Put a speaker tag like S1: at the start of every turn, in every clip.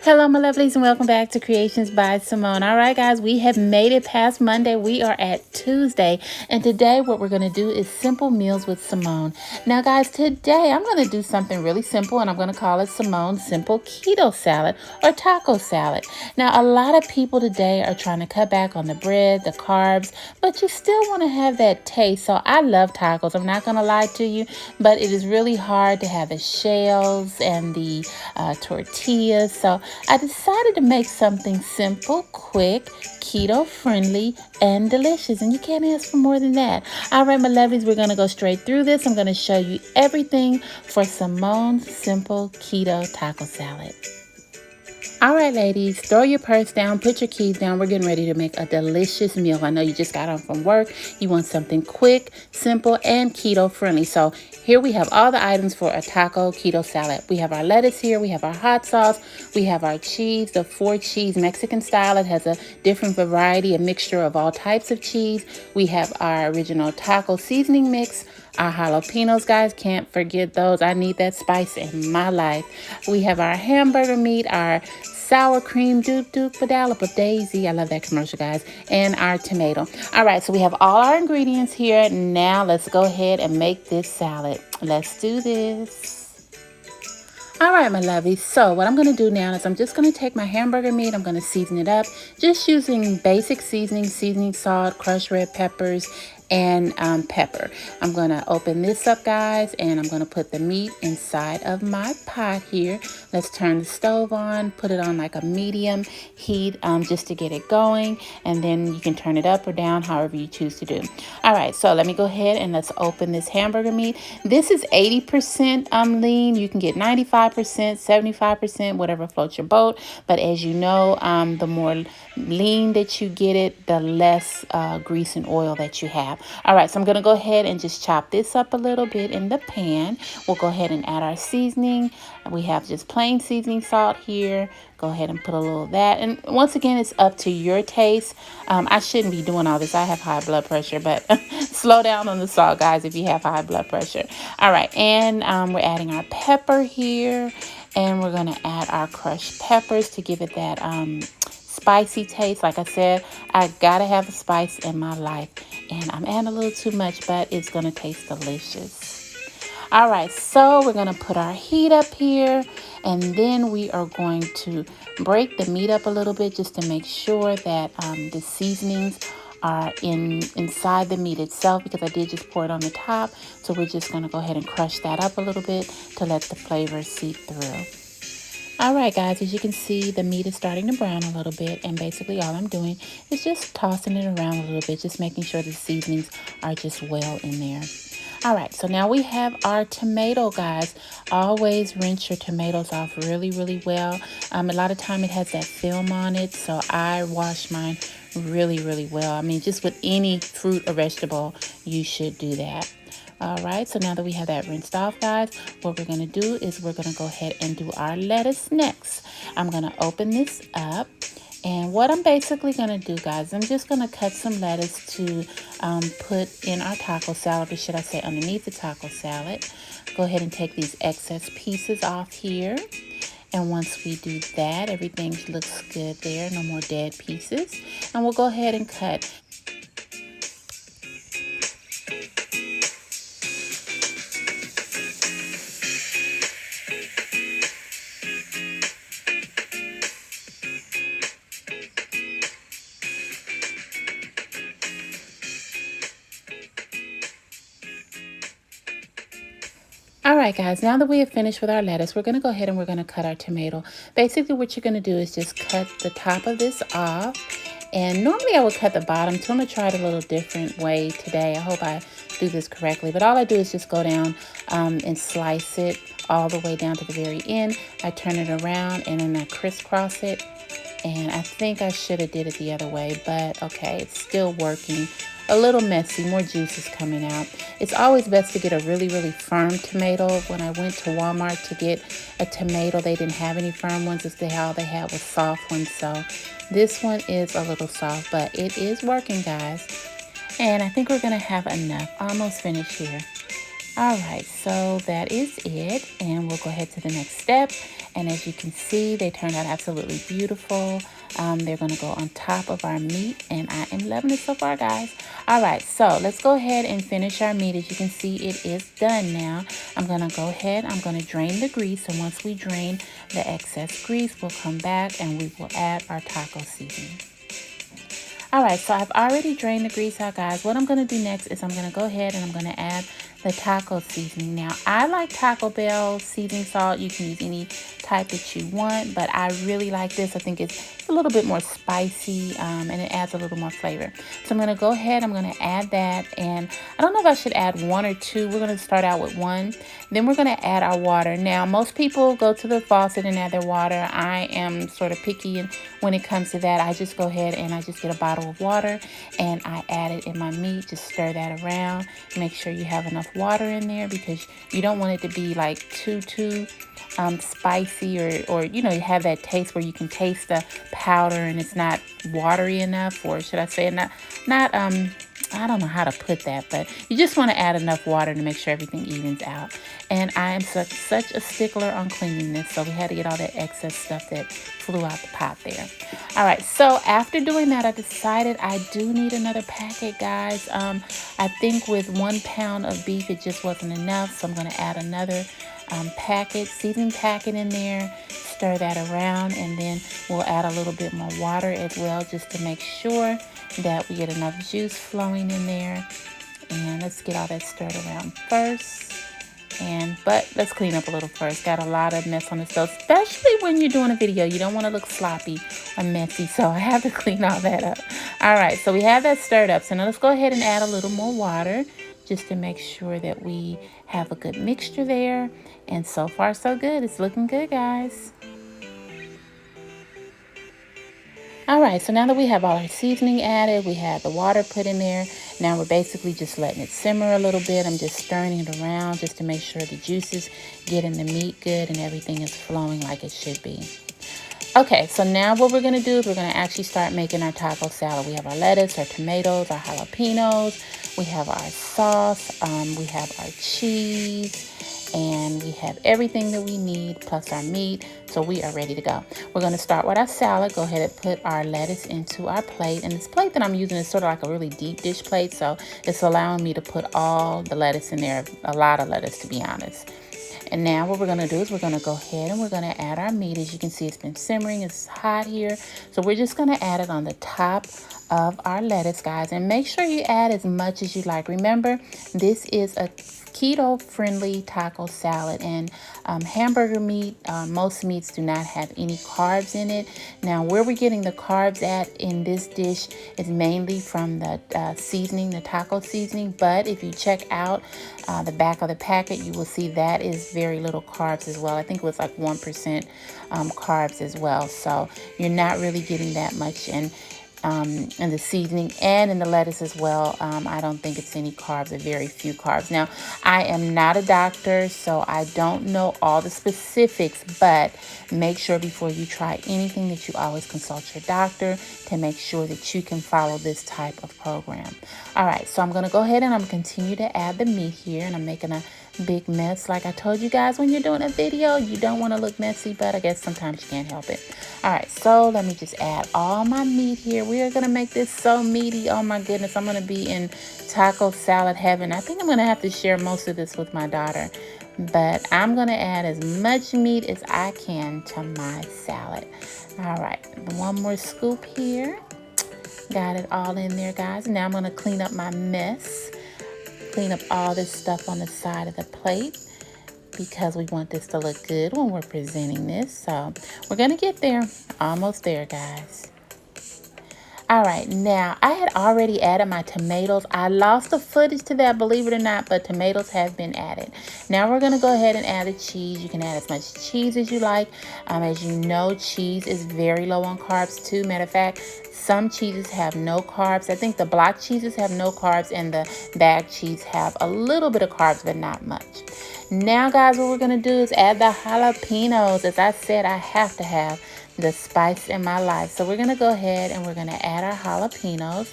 S1: Hello, my lovelies, and welcome back to Creations by Simone. All right, guys, we have made it past Monday. We are at Tuesday, and today what we're going to do is simple meals with Simone. Now, guys, today I'm going to do something really simple, and I'm going to call it Simone's Simple Keto Salad or Taco Salad. Now, a lot of people today are trying to cut back on the bread, the carbs, but you still want to have that taste. So I love tacos. I'm not going to lie to you, but it is really hard to have the shells and the tortillas. So I decided to make something simple, quick, keto friendly, and delicious. And you can't ask for more than that. All right, my lovelies, we're going to go straight through this. I'm going to show you everything for Simone's Simple Keto Taco Salad. All right, ladies, throw your purse down, put your keys down. We're getting ready to make a delicious meal. I know you just got home from work. You want something quick, simple, and keto friendly. So here we have all the items for a taco keto salad. We have our lettuce here. We have our hot sauce. We have our cheese, the 4-cheese Mexican style. It has a different variety, a mixture of all types of cheese. We have our original taco seasoning mix. Our jalapenos, guys, can't forget those. I need that spice in my life. We have our hamburger meat, our sour cream, doop doop badalapa daisy. I love that commercial, guys. And our tomato. All right, so we have all our ingredients here. Now let's go ahead and make this salad. Let's do this. All right, my lovelies. So what I'm going to do now is I'm just going to take my hamburger meat. I'm going to season it up just using basic seasoning salt, crushed red peppers, and pepper. I'm going to open this up, guys, and I'm going to put the meat inside of my pot here. Let's turn the stove on, put it on like a medium heat just to get it going, and then you can turn it up or down however you choose to do. All right, so let me go ahead and let's open this hamburger meat. This is 80% lean. You can get 95%, 75%, whatever floats your boat. But as you know, the more lean that you get it, the less grease and oil that you have. All right, so I'm going to go ahead and just chop this up a little bit in the pan. We'll go ahead and add our seasoning. We have just plain seasoning salt here. Go ahead and put a little of that. And once again, it's up to your taste. I shouldn't be doing all this. I have high blood pressure, but slow down on the salt, guys, if you have high blood pressure. All right, and we're adding our pepper here. And we're going to add our crushed peppers to give it that spicy taste. Like I said, I gotta have the spice in my life, and I'm adding a little too much, but it's gonna taste delicious. All right, so we're gonna put our heat up here, and then we are going to break the meat up a little bit just to make sure that the seasonings are inside the meat itself, because I did just pour it on the top. So we're just gonna go ahead and crush that up a little bit to let the flavor seep through. All right, guys, as you can see, the meat is starting to brown a little bit, and basically all I'm doing is just tossing it around a little bit, just making sure the seasonings are just well in there. All right, so now we have our tomato, guys. Always rinse your tomatoes off really, really well. A lot of time it has that film on it, so I wash mine really, really well. I mean, just with any fruit or vegetable, you should do that. All right, so now that we have that rinsed off, guys, what we're going to do is we're going to go ahead and do our lettuce next. I'm going to open this up. And what I'm basically going to do, guys, I'm just going to cut some lettuce to put in our taco salad, or should I say underneath the taco salad. Go ahead and take these excess pieces off here. And once we do that, everything looks good there. No more dead pieces. And we'll go ahead and cut. All right, guys, now that we have finished with our lettuce, we're going to go ahead and we're going to cut our tomato. Basically, what you're going to do is just cut the top of this off. And normally I would cut the bottom, so I'm going to try it a little different way today. I hope I do this correctly. But all I do is just go down and slice it all the way down to the very end. I turn it around and then I crisscross it. And I think I should have did it the other way, but okay, it's still working. A little messy, more juice is coming out. It's always best to get a really, really firm tomato. When I went to Walmart to get a tomato, they didn't have any firm ones. All they had was soft ones. So this one is a little soft, but it is working, guys. And I think we're gonna have enough. Almost finished here. All right, so that is it. And we'll go ahead to the next step. And as you can see, they turned out absolutely beautiful. They're going to go on top of our meat, and I am loving it so far, guys. All right, so let's go ahead and finish our meat. As you can see, it is done now. I'm going to go ahead, I'm going to drain the grease, and once we drain the excess grease, we'll come back and we will add our taco seasoning. All right, so I've already drained the grease out, guys. What I'm going to do next is I'm going to go ahead and I'm going to add the taco seasoning. Now, I like Taco Bell seasoning salt. You can use any type that you want, but I really like this. I think it's a little bit more spicy, and it adds a little more flavor. So I'm going to go ahead, I'm going to add that, and I don't know if I should add 1 or 2. We're going to start out with 1. Then we're going to add our water. Now, most people go to the faucet and add their water. I am sort of picky, and when it comes to that, I just go ahead and I just get a bottle of water and I add it in my meat. Just stir that around. Make sure you have enough water in there because you don't want it to be like too spicy, or you know, you have that taste where you can taste the powder and it's not watery enough, or should I say not I don't know how to put that, but you just want to add enough water to make sure everything evens out. And I am such a stickler on cleanliness, so we had to get all that excess stuff that flew out the pot there. All right, so after doing that, I decided I do need another packet, guys. I think with 1 pound of beef, it just wasn't enough, so I'm going to add another seasoning packet in there, stir that around, and then we'll add a little bit more water as well, just to make sure that we get enough juice flowing in there. And let's get all that stirred around first. But let's clean up a little first. Got a lot of mess on the stove, especially when you're doing a video. You don't want to look sloppy or messy, so I have to clean all that up. All right, so we have that stirred up. So now let's go ahead and add a little more water just to make sure that we have a good mixture there. And so far, so good. It's looking good, guys. All right, so now that we have all our seasoning added, we have the water put in there. Now we're basically just letting it simmer a little bit. I'm just stirring it around just to make sure the juices get in the meat good and everything is flowing like it should be. Okay, so now what we're gonna do is we're gonna actually start making our taco salad. We have our lettuce, our tomatoes, our jalapenos, we have our sauce, we have our cheese, and we have everything that we need plus our meat, so we are ready to go. We're going to start with our salad. Go ahead and put our lettuce into our plate, and this plate that I'm using is sort of like a really deep dish plate, so it's allowing me to put all the lettuce in there, a lot of lettuce to be honest. And now what we're going to do is we're going to go ahead and we're going to add our meat. As you can see, it's been simmering, it's hot here, so we're just going to add it on the top of our lettuce, guys, and make sure you add as much as you like. Remember, this is a keto friendly taco salad, and hamburger meat, most meats do not have any carbs in it. Now where we're getting the carbs at in this dish is mainly from the seasoning, the taco seasoning, but if you check out the back of the packet, you will see that is very little carbs as well. I think it was like 1% carbs as well, so you're not really getting that much in the seasoning and in the lettuce as well. I don't think it's any carbs, or very few carbs. Now, I am not a doctor, so I don't know all the specifics, but make sure before you try anything that you always consult your doctor to make sure that you can follow this type of program. All right, so I'm going to go ahead and I'm going to continue to add the meat here, and I'm making a big mess. Like I told you guys, when you're doing a video, you don't want to look messy, but I guess sometimes you can't help it. All right, so let me just add all my meat here. We are going to make this so meaty. Oh my goodness, I'm going to be in taco salad heaven. I think I'm going to have to share most of this with my daughter, but I'm going to add as much meat as I can to my salad. All right, one more scoop here. Got it all in there, guys. Now I'm going to clean up my mess. Clean up all this stuff on the side of the plate because we want this to look good when we're presenting this. So we're going to get there. Almost there, guys. All right, now I had already added my tomatoes. I lost the footage to that, believe it or not, but tomatoes have been added. Now we're going to go ahead and add the cheese. You can add as much cheese as you like. As you know, cheese is very low on carbs too. Matter of fact, some cheeses have no carbs. I think the block cheeses have no carbs, and the bag cheese have a little bit of carbs, but not much. Now, guys, what we're going to do is add the jalapenos. As I said, I have to have the spice in my life. So we're going to go ahead and we're going to add our jalapenos.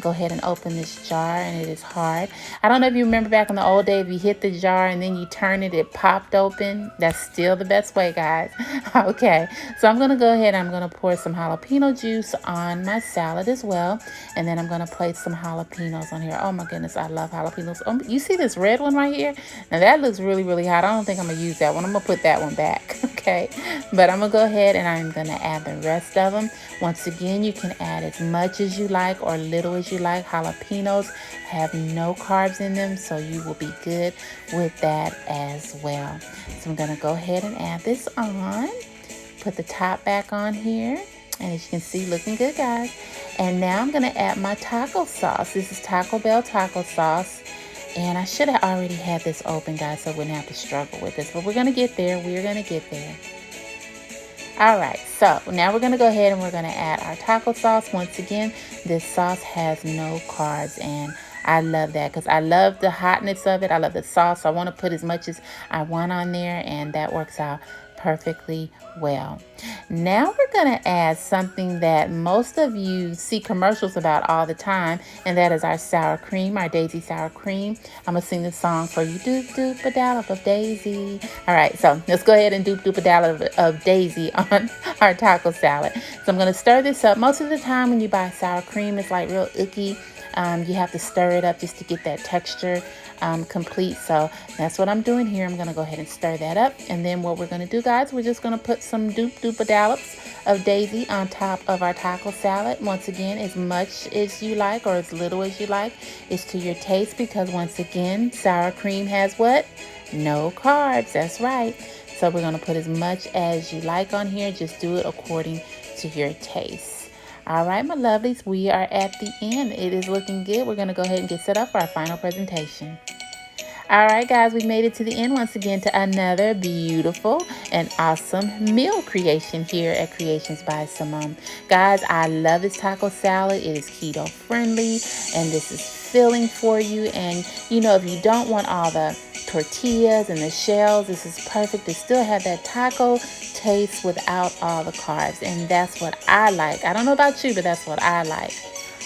S1: go ahead and open this jar, and it is hard. I don't know if you remember back in the old day, if you hit the jar and then you turn it, it popped open. That's still the best way, guys. Okay, so I'm gonna go ahead and I'm gonna pour some jalapeno juice on my salad as well, and then I'm gonna place some jalapenos on here. Oh my goodness, I love jalapenos. You see this red one right here? Now that looks really, really hot. I don't think I'm gonna use that one. I'm gonna put that one back, okay? But I'm gonna go ahead and I'm gonna add the rest of them. Once again, you can add as much as you like or little as you like. Jalapenos have no carbs in them, so you will be good with that as well. So I'm gonna go ahead and add this on. Put the top back on here. And as you can see, looking good, guys. And now I'm gonna add my taco sauce. This is Taco Bell taco sauce. And I should have already had this open, guys, so I wouldn't have to struggle with this. But we're gonna get there. We're gonna get there. All right, so now we're gonna go ahead and we're gonna add our taco sauce. Once again, this sauce has no carbs, and I love that because I love the hotness of it. I love the sauce. I want to put as much as I want on there, and that works out perfectly well. Now we're going to add something that most of you see commercials about all the time, and that is our sour cream, our Daisy sour cream. I'm going to sing this song for you. Doop doop a dollop of Daisy. All right, so let's go ahead and doop doop a dollop of Daisy on our taco salad. So I'm going to stir this up. Most of the time when you buy sour cream, it's like real icky. You have to stir it up just to get that texture complete. So that's what I'm doing here. I'm going to go ahead and stir that up. And then what we're going to do, guys, we're just going to put some doop-a-dollops of Daisy on top of our taco salad. Once again, as much as you like or as little as you like. It's to your taste because, once again, sour cream has what? No carbs. That's right. So we're going to put as much as you like on here. Just do it according to your taste. All right, my lovelies, we are at the end. It is looking good. We're going to go ahead and get set up for our final presentation. All right, guys, we made it to the end once again to another beautiful and awesome meal creation here at Creations by Simone. Guys, I love this taco salad. It is keto friendly, and this is filling for you. And, you know, if you don't want all the tortillas and the shells, this is perfect to still have that taco taste without all the carbs. And that's what I like. I don't know about you, but that's what I like.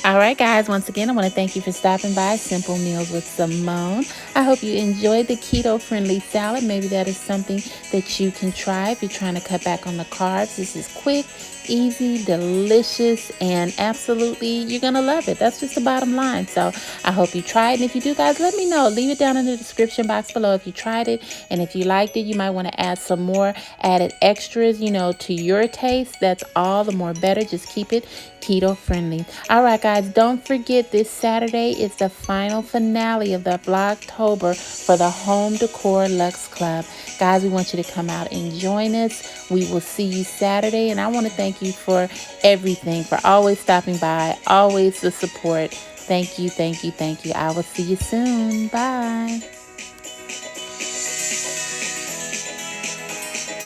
S1: All right, guys, once again, I want to thank you for stopping by Simple Meals with Simone. I hope you enjoyed the keto-friendly salad. Maybe that is something that you can try if you're trying to cut back on the carbs. This is quick, easy, delicious, and absolutely, you're going to love it. That's just the bottom line. So I hope you try it. And if you do, guys, let me know. Leave it down in the description box below if you tried it. And if you liked it, you might want to add some more added extras, you know, to your taste. That's all the more better. Just keep it keto friendly. All right, guys, don't forget this Saturday is the final finale of the Vlogtober for the Home Decor Luxe Club. Guys, we want you to come out and join us. We will see you Saturday, and I want to thank you for everything, for always stopping by, always the support. Thank you, thank you, thank you. I will see you soon. Bye.